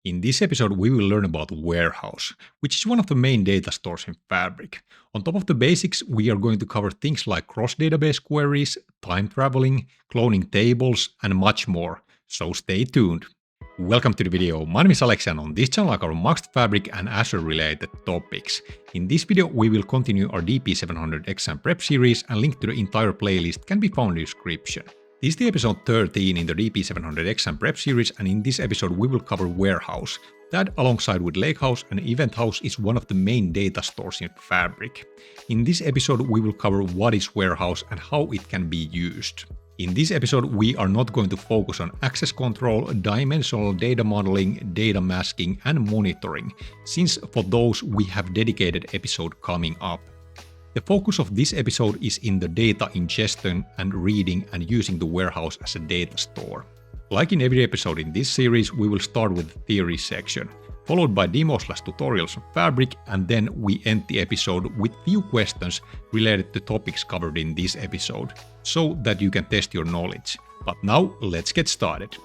In this episode, we will learn about Warehouse, which is one of the main data stores in Fabric. On top of the basics, we are going to cover things like cross-database queries, time traveling, cloning tables, and much more, so stay tuned. Welcome to the video. My name is Alex, and on this channel I cover Microsoft Fabric and Azure related topics. In this video, we will continue our DP-700 exam prep series, and link to the entire playlist can be found in the description. This is the episode 13 in the DP-700 exam prep series, and in this episode we will cover Warehouse. That, alongside with Lakehouse and Event House, is one of the main data stores in Fabric. In this episode we will cover what is Warehouse and how it can be used. In this episode we are not going to focus on access control, dimensional data modeling, data masking, and monitoring, since for those we have dedicated episode coming up. The focus of this episode is in the data ingestion and reading and using the Warehouse as a data store. Like in every episode in this series, we will start with the theory section, followed by demo/tutorials on Fabric, and then we end the episode with few questions related to topics covered in this episode, so that you can test your knowledge. But now, let's get started.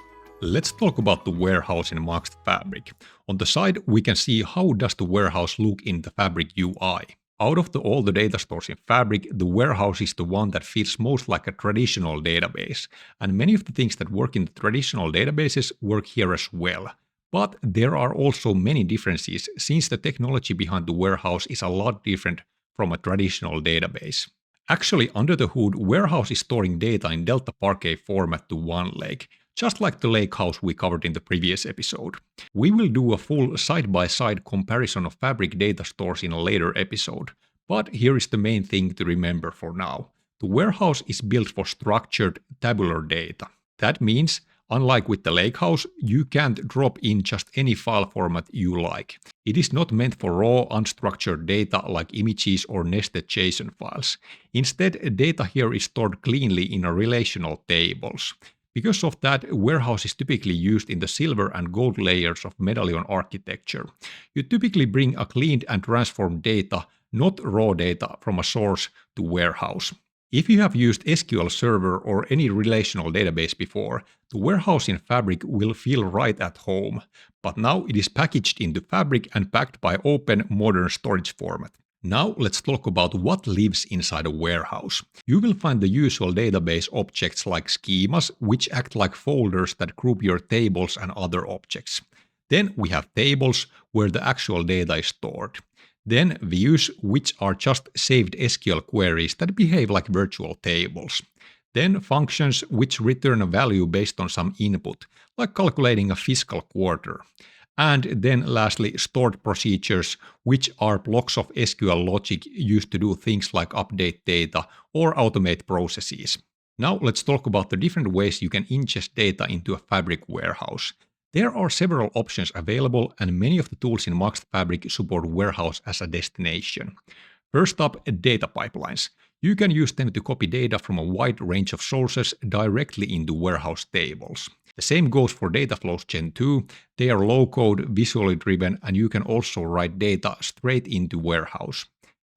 Let's talk about the Warehouse in Microsoft Fabric. On the side, we can see how does the Warehouse look in the Fabric UI. Out of all the data stores in Fabric, the Warehouse is the one that feels most like a traditional database, and many of the things that work in the traditional databases work here as well. But there are also many differences, since the technology behind the Warehouse is a lot different from a traditional database. Actually, under the hood, Warehouse is storing data in Delta Parquet format to OneLake, just like the Lakehouse we covered in the previous episode. We will do a full side-by-side comparison of Fabric data stores in a later episode, but here is the main thing to remember for now. The Warehouse is built for structured, tabular data. That means, unlike with the Lakehouse, you can't drop in just any file format you like. It is not meant for raw, unstructured data like images or nested JSON files. Instead, data here is stored cleanly in a relational tables. Because of that, Warehouse is typically used in the silver and gold layers of Medallion architecture. You typically bring a cleaned and transformed data, not raw data, from a source to Warehouse. If you have used SQL Server or any relational database before, the Warehouse in Fabric will feel right at home, but now it is packaged into Fabric and backed by open, modern storage format. Now let's talk about what lives inside a Warehouse. You will find the usual database objects like schemas, which act like folders that group your tables and other objects. Then we have tables, where the actual data is stored. Then views, which are just saved SQL queries that behave like virtual tables. Then functions, which return a value based on some input, like calculating a fiscal quarter. And then lastly, stored procedures, which are blocks of SQL logic used to do things like update data or automate processes. Now let's talk about the different ways you can ingest data into a Fabric Warehouse. There are several options available, and many of the tools in Microsoft Fabric support Warehouse as a destination. First up, data pipelines. You can use them to copy data from a wide range of sources directly into Warehouse tables. The same goes for dataflows Gen 2. They are low-code, visually driven, and you can also write data straight into Warehouse.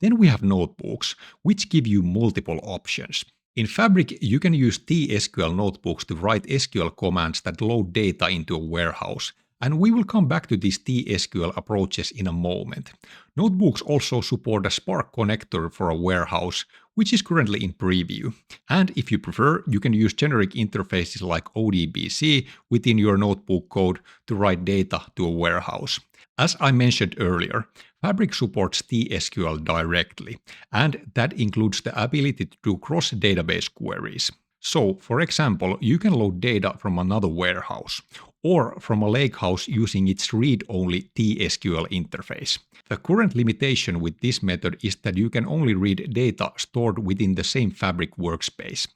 Then we have notebooks, which give you multiple options. In Fabric, you can use T-SQL notebooks to write SQL commands that load data into a Warehouse, and we will come back to these T-SQL approaches in a moment. Notebooks also support a Spark connector for a Warehouse, which is currently in preview. And if you prefer, you can use generic interfaces like ODBC within your notebook code to write data to a Warehouse. As I mentioned earlier, Fabric supports T-SQL directly, and that includes the ability to do cross-database queries. So, for example, you can load data from another Warehouse, or from a Lakehouse using its read-only T-SQL interface. The current limitation with this method is that you can only read data stored within the same Fabric workspace.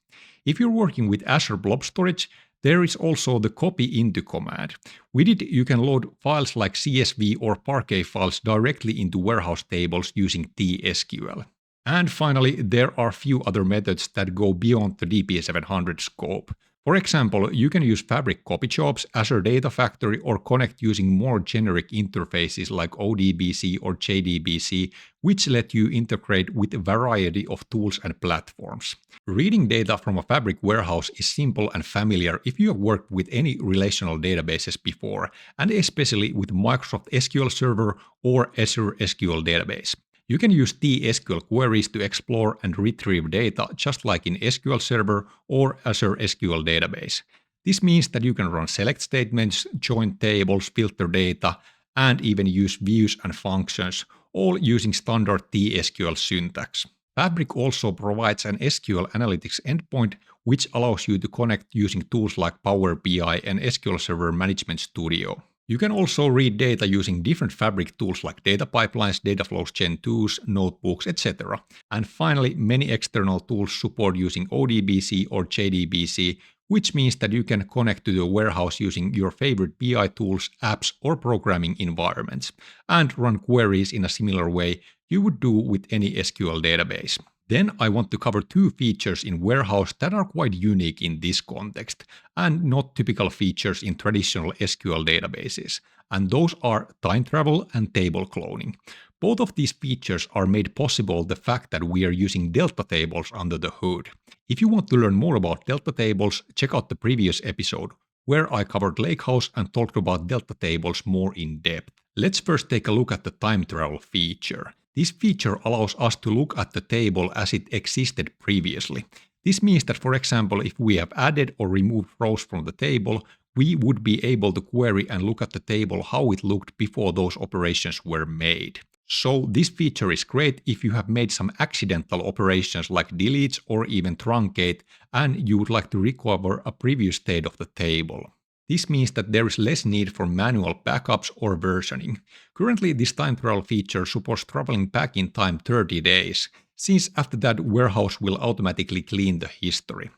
If you're working with Azure Blob Storage, there is also the copy into command. With it, you can load files like CSV or Parquet files directly into Warehouse tables using T-SQL. And finally, there are few other methods that go beyond the DP-700 scope. For example, you can use Fabric copy jobs, Azure Data Factory, or connect using more generic interfaces like ODBC or JDBC, which let you integrate with a variety of tools and platforms. Reading data from a Fabric warehouse is simple and familiar if you have worked with any relational databases before, and especially with Microsoft SQL Server or Azure SQL Database. You can use T-SQL queries to explore and retrieve data just like in SQL Server or Azure SQL Database. This means that you can run select statements, join tables, filter data, and even use views and functions, all using standard T-SQL syntax. Fabric also provides an SQL Analytics endpoint, which allows you to connect using tools like Power BI and SQL Server Management Studio. You can also read data using different Fabric tools like data pipelines, dataflows, Gen2s, notebooks, etc. And finally, many external tools support using ODBC or JDBC, which means that you can connect to the warehouse using your favorite BI tools, apps, or programming environments, and run queries in a similar way you would do with any SQL database. Then I want to cover two features in Warehouse that are quite unique in this context, and not typical features in traditional SQL databases, and those are time travel and table cloning. Both of these features are made possible the fact that we are using Delta tables under the hood. If you want to learn more about Delta tables, check out the previous episode, where I covered Lakehouse and talked about Delta tables more in depth. Let's first take a look at the time travel feature. This feature allows us to look at the table as it existed previously. This means that, for example, if we have added or removed rows from the table, we would be able to query and look at the table how it looked before those operations were made. So this feature is great if you have made some accidental operations like delete or even truncate, and you would like to recover a previous state of the table. This means that there is less need for manual backups or versioning. Currently, this time travel feature supports traveling back in time 30 days, since after that Warehouse will automatically clean the history.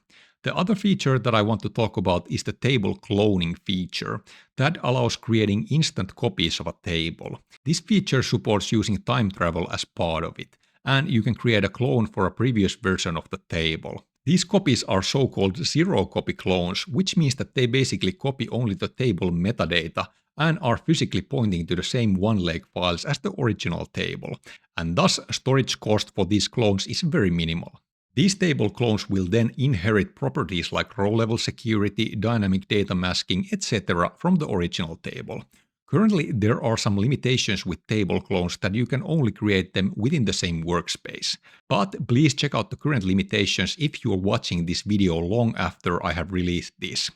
The other feature that I want to talk about is the table cloning feature that allows creating instant copies of a table. This feature supports using time travel as part of it, and you can create a clone for a previous version of the table. These copies are so-called zero-copy clones, which means that they basically copy only the table metadata and are physically pointing to the same OneLake files as the original table, and thus storage cost for these clones is very minimal. These table clones will then inherit properties like row-level security, dynamic data masking, etc. from the original table. Currently, there are some limitations with table clones that you can only create them within the same workspace. But please check out the current limitations if you are watching this video long after I have released this.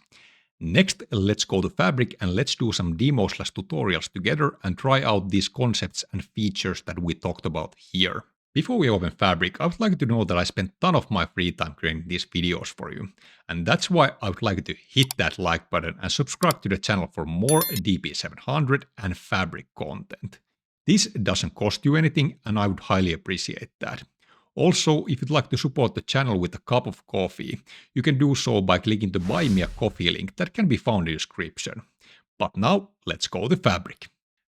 Next, let's go to Fabric and let's do some demos/tutorials together and try out these concepts and features that we talked about here. Before we open Fabric, I would like to know that I spent a ton of my free time creating these videos for you. And that's why I would like to hit that like button and subscribe to the channel for more DP-700 and Fabric content. This doesn't cost you anything and I would highly appreciate that. Also, if you'd like to support the channel with a cup of coffee, you can do so by clicking the Buy Me a Coffee link that can be found in the description. But now, let's go to Fabric.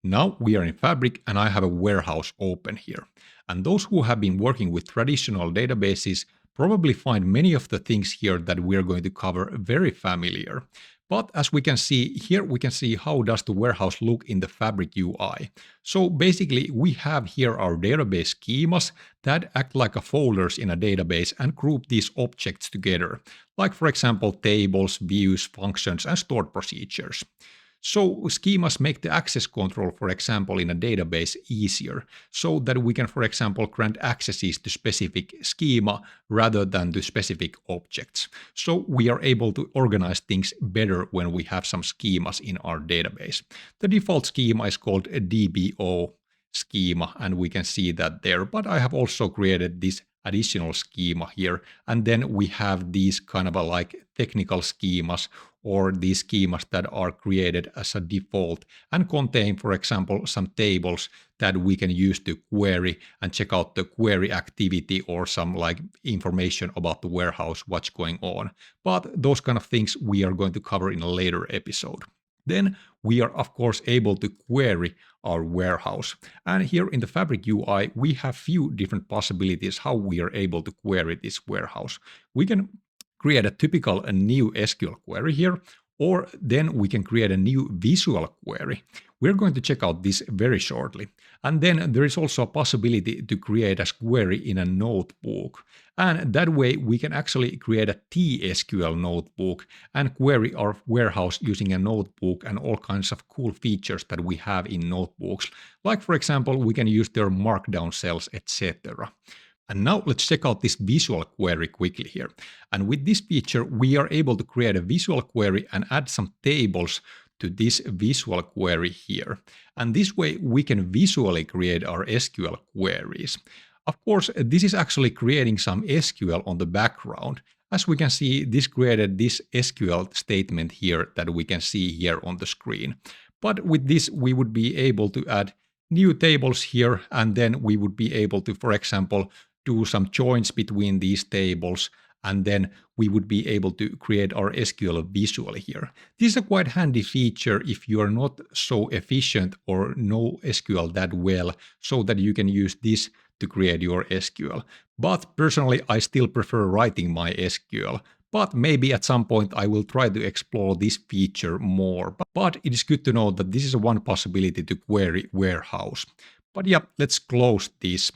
Now we are in Fabric and I have a warehouse open here. And those who have been working with traditional databases probably find many of the things here that we are going to cover very familiar. But as we can see here, we can see how does the warehouse look in the Fabric UI. So basically we have here our database schemas that act like folders in a database and group these objects together, like for example tables, views, functions, and stored procedures. So schemas make the access control, for example, in a database easier, so that we can, for example, grant accesses to specific schema rather than to specific objects. So we are able to organize things better when we have some schemas in our database. The default schema is called a DBO schema, and we can see that there, but I have also created this additional schema here, and then we have these kind of like technical schemas or these schemas that are created as a default and contain, for example, some tables that we can use to query and check out the query activity or some like information about the warehouse, what's going on. But those kind of things we are going to cover in a later episode. Then we are of course able to query our warehouse. And here in the Fabric UI, we have few different possibilities how we are able to query this warehouse. We can create a typical new SQL query here, or then we can create a new visual query. We're going to check out this very shortly. And then there is also a possibility to create a query in a notebook. And that way we can actually create a T-SQL notebook and query our warehouse using a notebook and all kinds of cool features that we have in notebooks. Like for example, we can use their markdown cells, etc. And now let's check out this visual query quickly here. And with this feature, we are able to create a visual query and add some tables to this visual query here. And this way we can visually create our SQL queries. Of course, this is actually creating some SQL on the background. As we can see, this created this SQL statement here that we can see here on the screen. But with this, we would be able to add new tables here, and then we would be able to, for example, do some joins between these tables, and then we would be able to create our SQL visually here. This is a quite handy feature if you are not so efficient or know SQL that well, so that you can use this to create your SQL. But personally, I still prefer writing my SQL. But maybe at some point I will try to explore this feature more. But it is good to know that this is one possibility to query warehouse. But yeah, let's close this.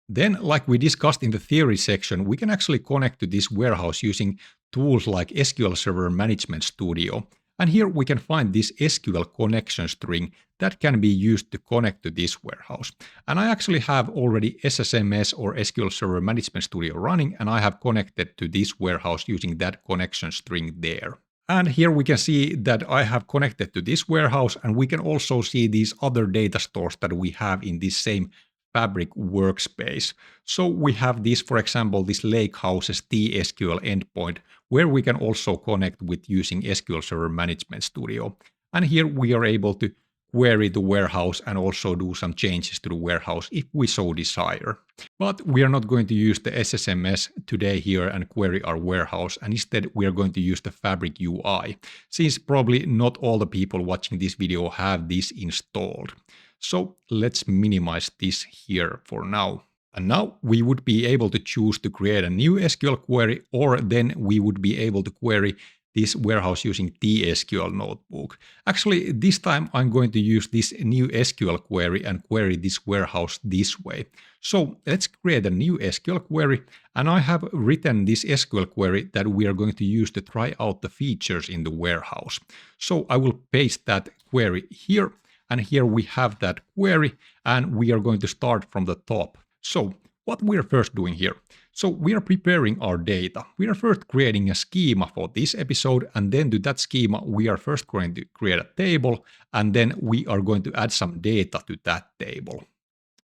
Then, like we discussed in the theory section, we can actually connect to this warehouse using tools like SQL Server Management Studio. And here we can find this SQL connection string that can be used to connect to this warehouse. And I actually have already SSMS or SQL Server Management Studio running, and I have connected to this warehouse using that connection string there. And here we can see that I have connected to this warehouse, and we can also see these other data stores that we have in this same Fabric workspace. So we have this, for example, this Lakehouse's T-SQL endpoint, where we can also connect with using SQL Server Management Studio. And here we are able to query the warehouse and also do some changes to the warehouse if we so desire. But we are not going to use the SSMS today here and query our warehouse, and instead we are going to use the Fabric UI, since probably not all the people watching this video have this installed. So let's minimize this here for now. And now we would be able to choose to create a new SQL query, or then we would be able to query this warehouse using T-SQL notebook. Actually, this time I'm going to use this new SQL query and query this warehouse this way. So let's create a new SQL query, and I have written this SQL query that we are going to use to try out the features in the warehouse. So I will paste that query here. And here we have that query, and we are going to start from the top. So what we are first doing here? So we are preparing our data. We are first creating a schema for this episode, and then to that schema, we are first going to create a table, and then we are going to add some data to that table.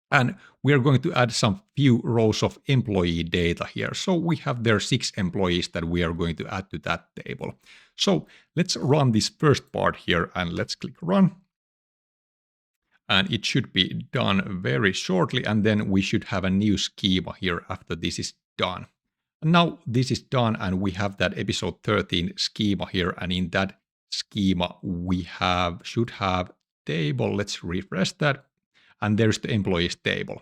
And we are going to add some few rows of employee data here. So we have there 6 employees that we are going to add to that table. So let's run this first part here, and let's click run. And it should be done very shortly, and then we should have a new schema here after this is done. And now this is done, and we have that episode 13 schema here, and in that schema we should have table. Let's refresh that, and there's the employees table.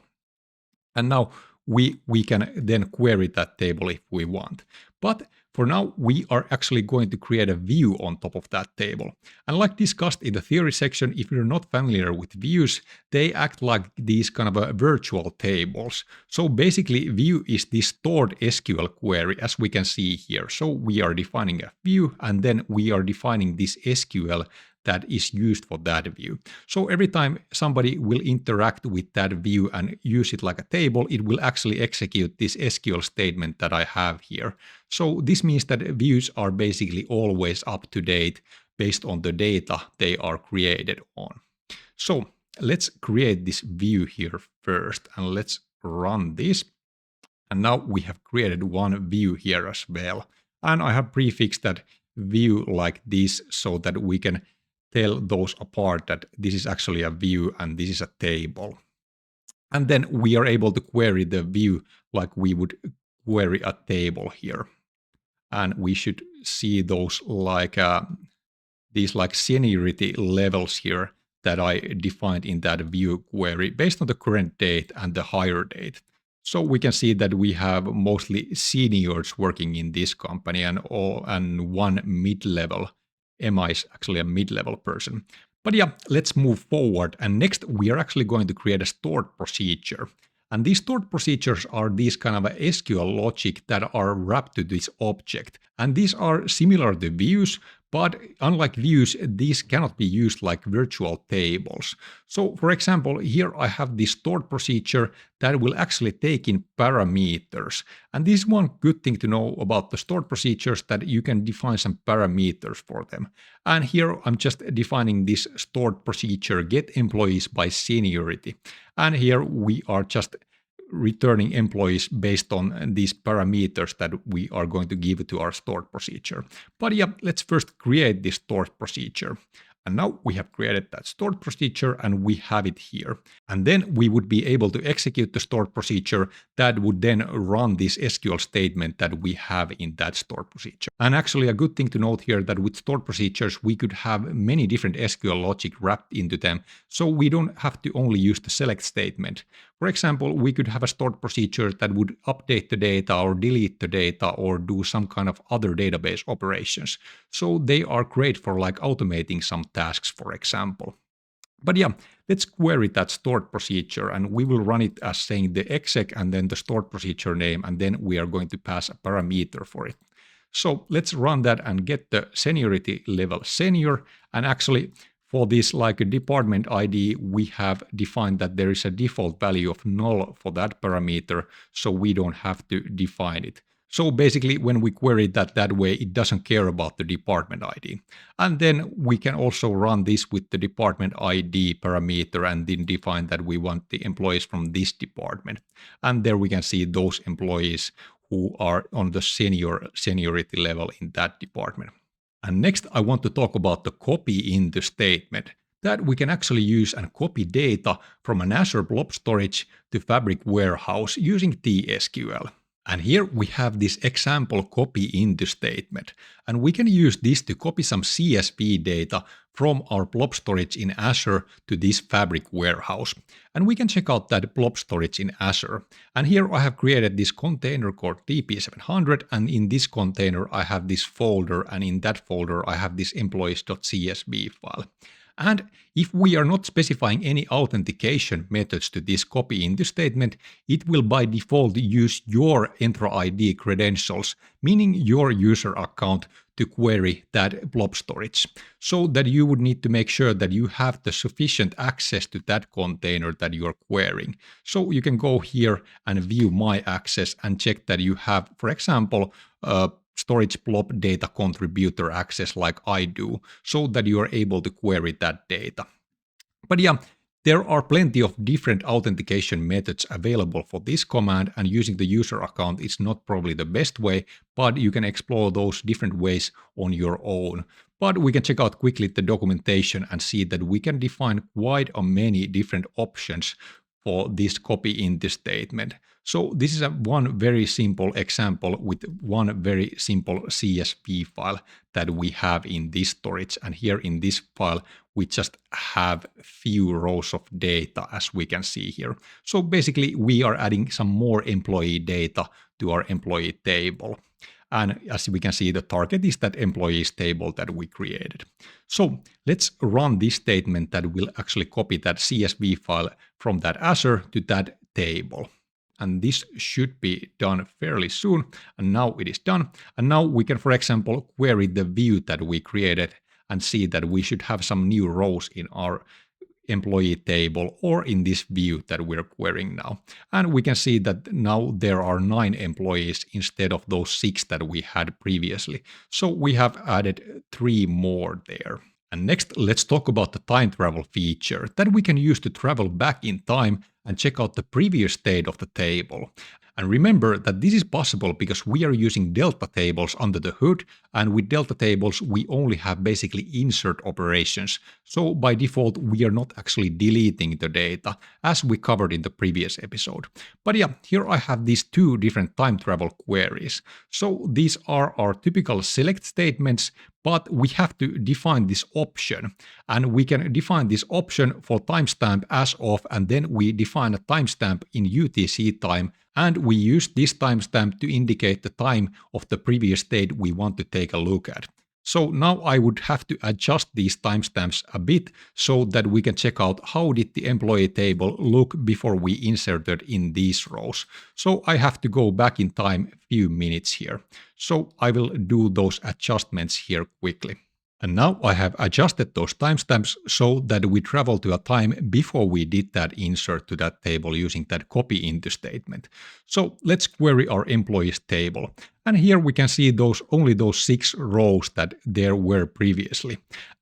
And now we can then query that table if we want. But for now, we are actually going to create a view on top of that table. And like discussed in the theory section, if you're not familiar with views, they act like these kind of virtual tables. So basically, view is this stored SQL query, as we can see here. So we are defining a view, and then we are defining this SQL that is used for that view. So every time somebody will interact with that view and use it like a table, it will actually execute this SQL statement that I have here. So this means that views are basically always up to date based on the data they are created on. So let's create this view here first, and let's run this. And now we have created one view here as well. And I have prefixed that view like this so that we can tell those apart that this is actually a view and this is a table. And then we are able to query the view like we would query a table here. And we should see those like these like seniority levels here that I defined in that view query based on the current date and the hire date. So we can see that we have mostly seniors working in this company and one mid-level. Emma is actually a mid-level person. But yeah, let's move forward. And next, we are actually going to create a stored procedure. And these stored procedures are these kind of a SQL logic that are wrapped to this object. And these are similar to views, but unlike views, these cannot be used like virtual tables. So for example, here I have this stored procedure that will actually take in parameters. And this is one good thing to know about the stored procedures, that you can define some parameters for them. And here I'm just defining this stored procedure, get employees by seniority. And here we are just returning employees based on these parameters that we are going to give to our stored procedure. But yeah, let's first create this stored procedure. And now we have created that stored procedure and we have it here. And then we would be able to execute the stored procedure that would then run this SQL statement that we have in that stored procedure. And actually a good thing to note here that with stored procedures, we could have many different SQL logic wrapped into them. So we don't have to only use the select statement. For example, we could have a stored procedure that would update the data or delete the data or do some kind of other database operations. So they are great for like automating some tasks, for example. But yeah, let's query that stored procedure and we will run it as saying the exec and then the stored procedure name, and then we are going to pass a parameter for it. So let's run that and get the seniority level senior. And actually for this like a department ID, we have defined that there is a default value of null for that parameter, so we don't have to define it. So basically, when we query that way, it doesn't care about the department ID. And then we can also run this with the department ID parameter and then define that we want the employees from this department. And there we can see those employees who are on the seniority level in that department. And next, I want to talk about the copy in the statement, that we can actually use and copy data from an Azure blob storage to Fabric warehouse using T-SQL. And here we have this example copy into statement, and we can use this to copy some CSV data from our blob storage in Azure to this Fabric warehouse. And we can check out that blob storage in Azure. And here I have created this container called DP-700, and in this container I have this folder, and in that folder I have this employees.csv file. And if we are not specifying any authentication methods to this copy into statement, it will by default use your Entra ID credentials, meaning your user account, to query that blob storage. So that you would need to make sure that you have the sufficient access to that container that you are querying. So you can go here and view my access and check that you have, for example, storage blob data contributor access like I do, so that you are able to query that data. But yeah, there are plenty of different authentication methods available for this command, and using the user account is not probably the best way, but you can explore those different ways on your own. But we can check out quickly the documentation and see that we can define quite a many different options for this copy into statement. So this is one very simple example with one very simple CSV file that we have in this storage. And here in this file, we just have few rows of data, as we can see here. So basically, we are adding some more employee data to our employee table. And as we can see, the target is that employees table that we created. So let's run this statement that will actually copy that CSV file from that Azure to that table. And this should be done fairly soon. And now it is done. And now we can, for example, query the view that we created and see that we should have some new rows in our employee table or in this view that we're querying now. And we can see that now there are 9 employees instead of those 6 that we had previously. So we have added 3 more there. And next, let's talk about the time travel feature that we can use to travel back in time and check out the previous state of the table. And remember that this is possible because we are using Delta tables under the hood, and with Delta tables we only have basically insert operations. So by default we are not actually deleting the data, as we covered in the previous episode. But yeah, here I have these 2 different time travel queries. So these are our typical select statements, but we have to define this option. And we can define this option for timestamp as of, and then we define a timestamp in UTC time, and we use this timestamp to indicate the time of the previous date we want to take a look at. So now I would have to adjust these timestamps a bit so that we can check out how did the employee table look before we inserted in these rows. So I have to go back in time a few minutes here. So I will do those adjustments here quickly. And now I have adjusted those timestamps so that we travel to a time before we did that insert to that table using that copy into statement. So let's query our employees table. And here we can see only those 6 rows that there were previously.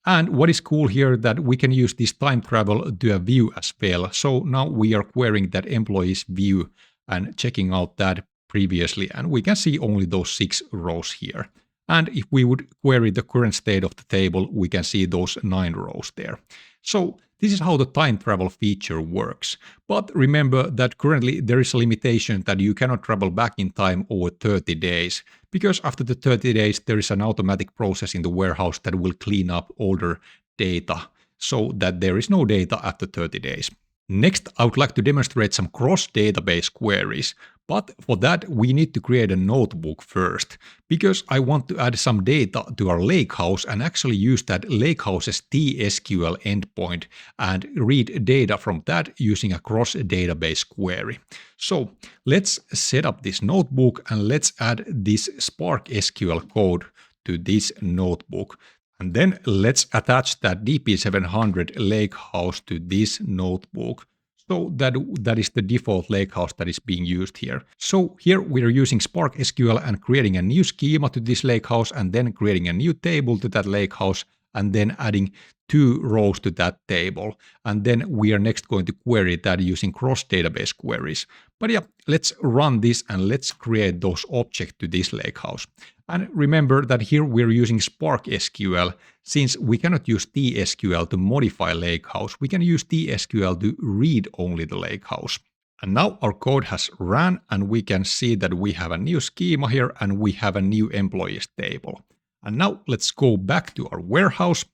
And what is cool here that we can use this time travel to a view as well. So now we are querying that employees view and checking out that previously, and we can see only those 6 rows here. And if we would query the current state of the table, we can see those 9 rows there. So this is how the time travel feature works. But remember that currently there is a limitation that you cannot travel back in time over 30 days, because after the 30 days there is an automatic process in the warehouse that will clean up older data so that there is no data after 30 days. Next, I would like to demonstrate some cross-database queries, but for that we need to create a notebook first, because I want to add some data to our Lakehouse and actually use that Lakehouse's T-SQL endpoint and read data from that using a cross-database query. So let's set up this notebook and let's add this Spark SQL code to this notebook. And then let's attach that DP-700 Lakehouse to this notebook. So that is the default Lakehouse that is being used here. So here we are using Spark SQL and creating a new schema to this Lakehouse, and then creating a new table to that Lakehouse, and then adding 2 rows to that table. And then we are next going to query that using cross-database queries. But yeah, let's run this and let's create those objects to this Lakehouse. And remember that here we're using Spark SQL. Since we cannot use T-SQL to modify Lakehouse, we can use T-SQL to read only the Lakehouse. And now our code has run and we can see that we have a new schema here and we have a new employees table. And now let's go back to our warehouse.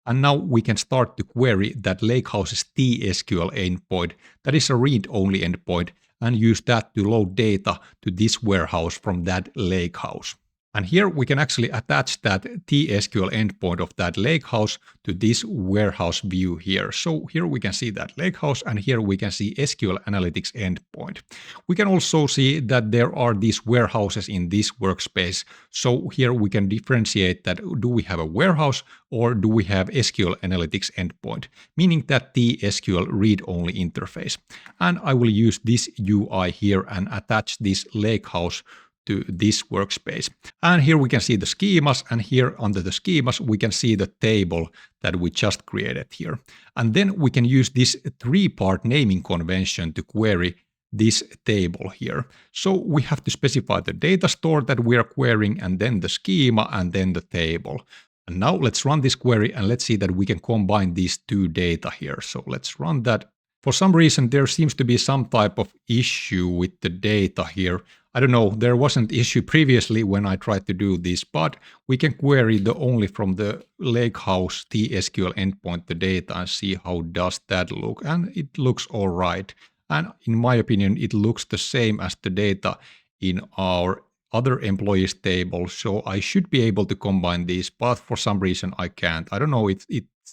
And now we can start to query that Lakehouse's T-SQL endpoint, that is a read-only endpoint, and use that to load data to this warehouse from that Lakehouse. And here we can actually attach that T-SQL endpoint of that Lakehouse to this warehouse view here. So here we can see that Lakehouse, and here we can see SQL Analytics endpoint. We can also see that there are these warehouses in this workspace. So here we can differentiate that do we have a warehouse or do we have SQL Analytics endpoint, meaning that T-SQL read-only interface. And I will use this UI here and attach this Lakehouse to this workspace. And here we can see the schemas, and here under the schemas we can see the table that we just created here. And then we can use this 3-part naming convention to query this table here. So we have to specify the data store that we are querying, and then the schema, and then the table. And now let's run this query and let's see that we can combine these 2 data here. So let's run that. For some reason there seems to be some type of issue with the data here. I don't know, there wasn't issue previously when I tried to do this, but we can query only from the Lakehouse T-SQL endpoint the data and see how does that look, and it looks all right. And in my opinion, it looks the same as the data in our other employees table, so I should be able to combine these, but for some reason I can't. I don't know if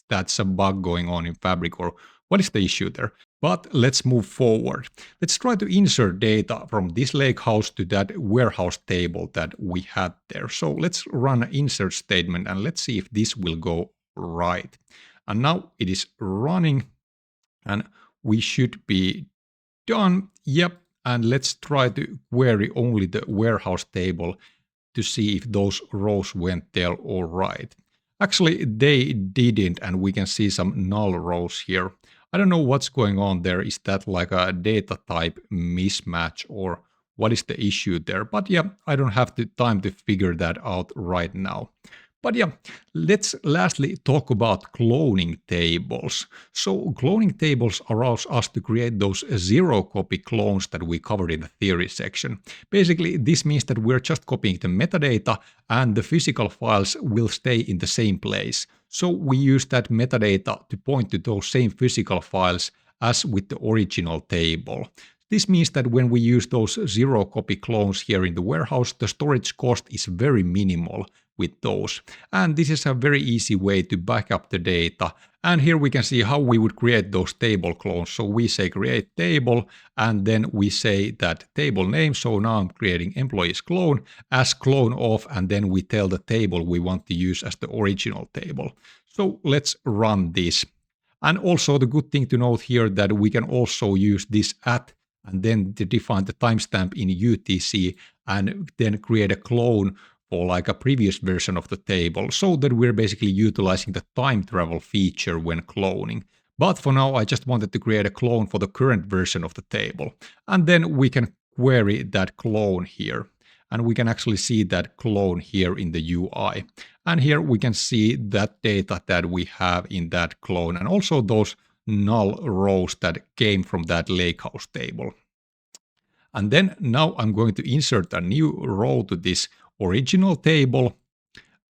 that's a bug going on in Fabric or what is the issue there. But let's move forward. Let's try to insert data from this Lakehouse to that warehouse table that we had there. So let's run an insert statement and let's see if this will go right. And now it is running and we should be done. Yep. And let's try to query only the warehouse table to see if those rows went there all right. Actually, they didn't, and we can see some null rows here. I don't know what's going on there. Is that like a data type mismatch or what is the issue there? But yeah, I don't have the time to figure that out right now. But yeah, let's lastly talk about cloning tables. So cloning tables allows us to create those zero copy clones that we covered in the theory section. Basically, this means that we're just copying the metadata and the physical files will stay in the same place. So we use that metadata to point to those same physical files as with the original table. This means that when we use those zero copy clones here in the warehouse, the storage cost is very minimal with those. And this is a very easy way to back up the data. And here we can see how we would create those table clones. So we say create table, and then we say that table name. So now I'm creating employees clone as clone of, and then we tell the table we want to use as the original table. So let's run this. And also the good thing to note here that we can also use this at and then to define the timestamp in UTC and then create a clone for like a previous version of the table, so that we're basically utilizing the time travel feature when cloning. But for now, I just wanted to create a clone for the current version of the table. And then we can query that clone here. And we can actually see that clone here in the UI. And here we can see that data that we have in that clone and also those null rows that came from that Lakehouse table. And then now I'm going to insert a new row to this original table,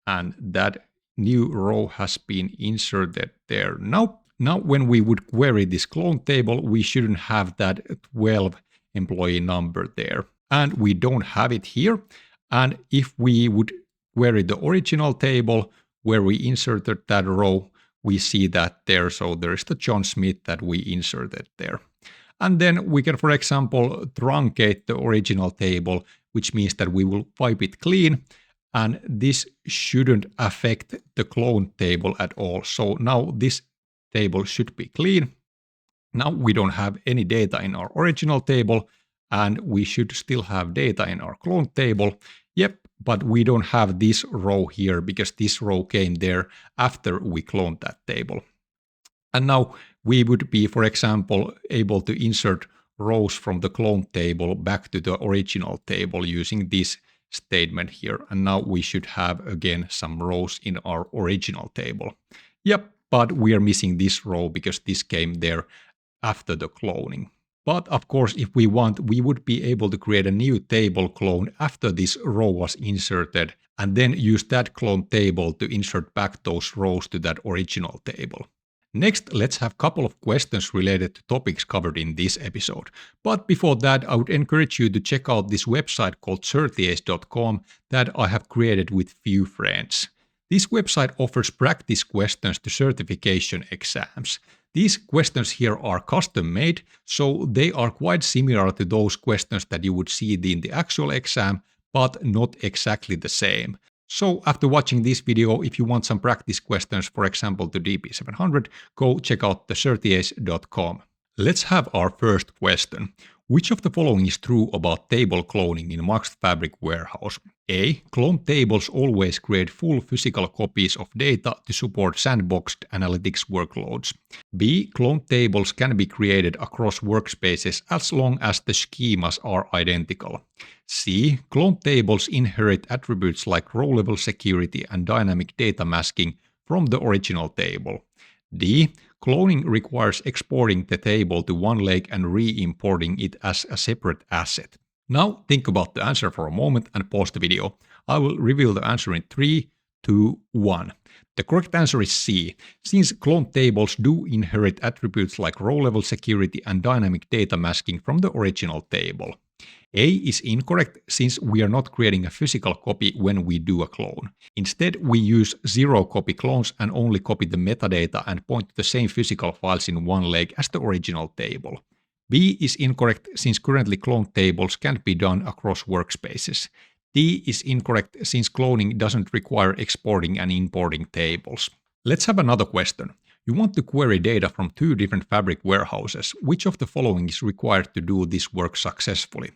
and that new row has been inserted there. Now when we would query this clone table, we shouldn't have that 12 employee number there, and we don't have it here. And if we would query the original table where we inserted that row, we see that there. So there's the John Smith that we inserted there. And then we can, for example, truncate the original table, which means that we will wipe it clean, and this shouldn't affect the clone table at all. So now this table should be clean. Now we don't have any data in our original table, and we should still have data in our clone table. Yep, but we don't have this row here because this row came there after we cloned that table. And now we would be, for example, able to insert rows from the clone table back to the original table using this statement here. And now we should have again some rows in our original table. Yep, but we are missing this row because this came there after the cloning. But of course, if we want, we would be able to create a new table clone after this row was inserted and then use that clone table to insert back those rows to that original table. Next, let's have a couple of questions related to topics covered in this episode. But before that, I would encourage you to check out this website called certiace.com that I have created with few friends. This website offers practice questions to certification exams. These questions here are custom made, so they are quite similar to those questions that you would see in the actual exam, but not exactly the same. So after watching this video, if you want some practice questions, for example to DP-700, go check out the certiace.com. Let's have our first question. Which of the following is true about table cloning in Microsoft Fabric Warehouse? A. Clone tables always create full physical copies of data to support sandboxed analytics workloads. B. Clone tables can be created across workspaces as long as the schemas are identical. C. Clone tables inherit attributes like row-level security and dynamic data masking from the original table. D. Cloning requires exporting the table to OneLake and re-importing it as a separate asset. Now think about the answer for a moment and pause the video. I will reveal the answer in 3, 2, 1. The correct answer is C, since clone tables do inherit attributes like row-level security and dynamic data masking from the original table. A is incorrect since we are not creating a physical copy when we do a clone. Instead, we use zero copy clones and only copy the metadata and point to the same physical files in OneLake as the original table. B is incorrect since currently clone tables can't be done across workspaces. D is incorrect since cloning doesn't require exporting and importing tables. Let's have another question. You want to query data from two different Fabric warehouses. Which of the following is required to do this work successfully?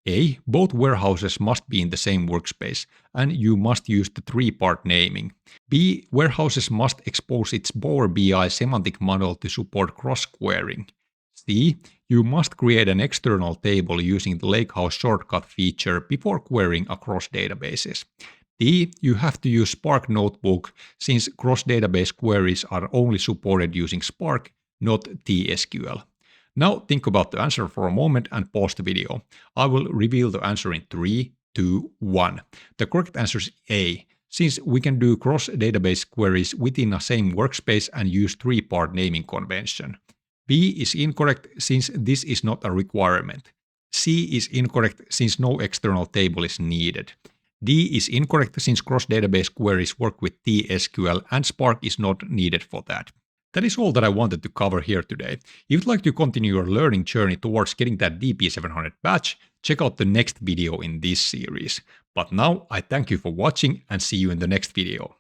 A. Both warehouses must be in the same workspace, and you must use the three-part naming. B. Warehouses must expose its Power BI semantic model to support cross-querying. C. You must create an external table using the Lakehouse shortcut feature before querying across databases. D. You have to use Spark Notebook since cross-database queries are only supported using Spark, not T-SQL. Now think about the answer for a moment and pause the video. I will reveal the answer in 3, 2, 1. The correct answer is A, since we can do cross-database queries within a same workspace and use three-part naming convention. B is incorrect since this is not a requirement. C is incorrect since no external table is needed. D is incorrect since cross-database queries work with T-SQL and Spark is not needed for that. That is all that I wanted to cover here today. If you'd like to continue your learning journey towards getting that DP-700 badge, check out the next video in this series. But now I thank you for watching and see you in the next video.